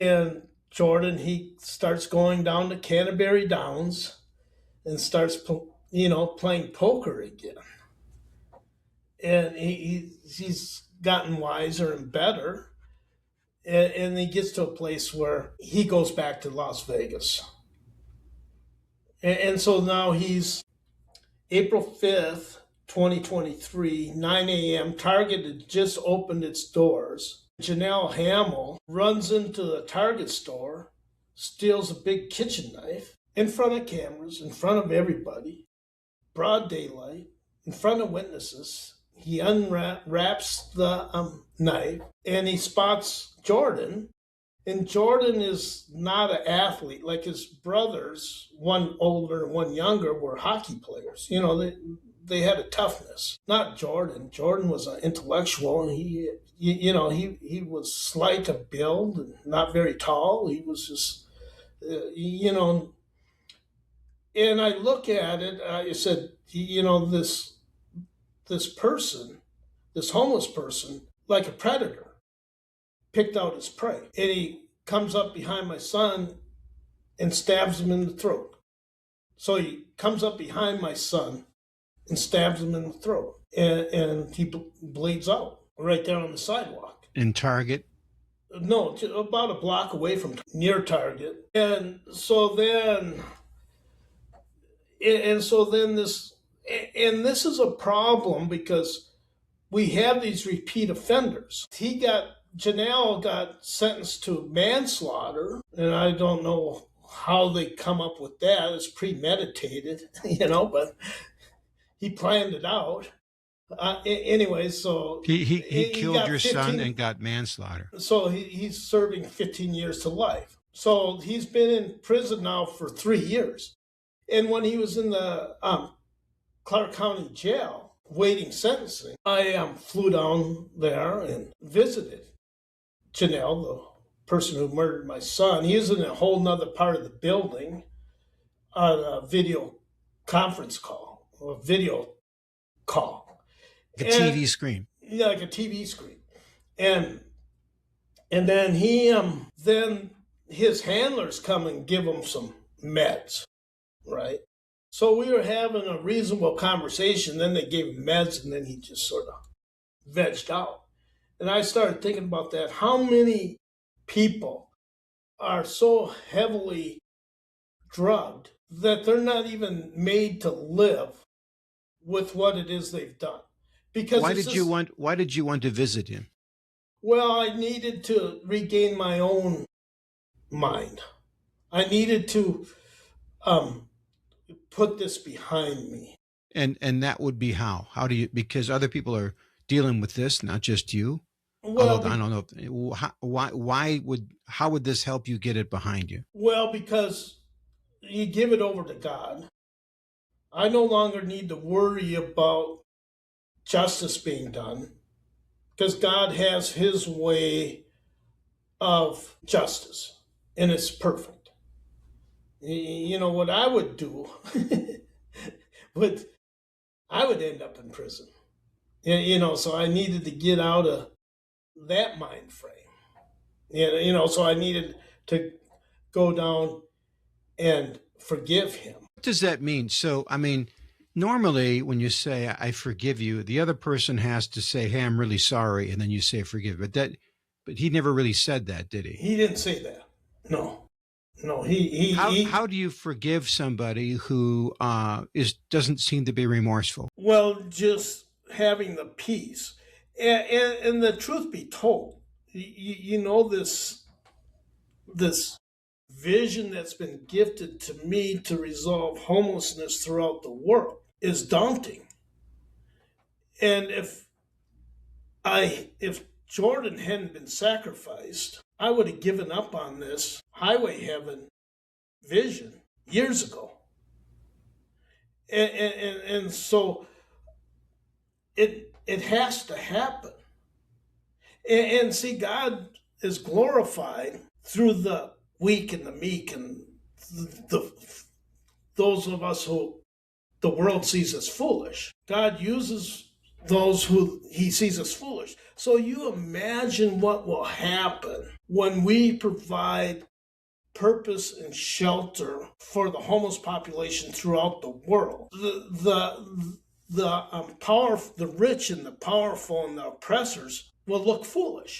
And Jordan, he starts going down to Canterbury Downs and starts, playing poker again. And he's gotten wiser and better. And he gets to a place where he goes back to Las Vegas. And so now he's April 5th, 2023, 9 a.m. Target had just opened its doors. Janelle Hamill runs into the Target store, steals a big kitchen knife in front of cameras, in front of everybody, broad daylight, in front of witnesses. He unwraps the knife and he spots Jordan. And Jordan is not an athlete. Like his brothers, one older and one younger, were hockey players. They had a toughness. Not Jordan. Jordan was an intellectual, and he was slight of build and not very tall. He was just, And I look at it. I said, this person, this homeless person, like a predator, picked out his prey. And he comes up behind my son and stabs him in the throat. So he comes up behind my son and stabs him in the throat. And he bleeds out right there on the sidewalk. In Target? No, about a block away from near Target. And so then this is a problem because we have these repeat offenders. Janelle got sentenced to manslaughter, and I don't know how they come up with that. It's premeditated, but he planned it out. Anyway, so he killed your son and got manslaughter. So he's serving 15 years to life. So he's been in prison now for 3 years. And when he was in the Clark County jail waiting sentencing, I flew down there and visited Janelle, the person who murdered my son. He was in a whole nother part of the building on a video conference call, or video call. Like a TV screen. Yeah, like a TV screen. And then then his handlers come and give him some meds, right? So we were having a reasonable conversation. Then they gave him meds, and then he just sort of vegged out. And I started thinking about that. How many people are so heavily drugged that they're not even made to live with what it is they've done? Because why did you want to visit him? Well, I needed to regain my own mind. I needed to put this behind me. And that would be how? How do you? Because other people are dealing with this, not just you. Well, although I don't know how would this help you get it behind you? Well, because you give it over to God. I no longer need to worry about justice being done because God has his way of justice, and it's perfect. What I would do I would end up in prison. So I needed to get out of that mind frame. So I needed to go down and forgive him. What does that mean? So, normally when you say, I forgive you, the other person has to say, hey, I'm really sorry. And then you say, forgive. But he never really said that, did he? He didn't say that. No, how do you forgive somebody who doesn't seem to be remorseful? Well, just having the peace. And the truth be told, this vision that's been gifted to me to resolve homelessness throughout the world is daunting. And if Jordan hadn't been sacrificed, I would have given up on this highway heaven vision years ago. And so it has to happen. And see, God is glorified through the weak and the meek and those of us who the world sees as foolish. God uses those who he sees as foolish. So you imagine what will happen when we provide purpose and shelter for the homeless population throughout the world. The rich and the powerful and the oppressors will look foolish.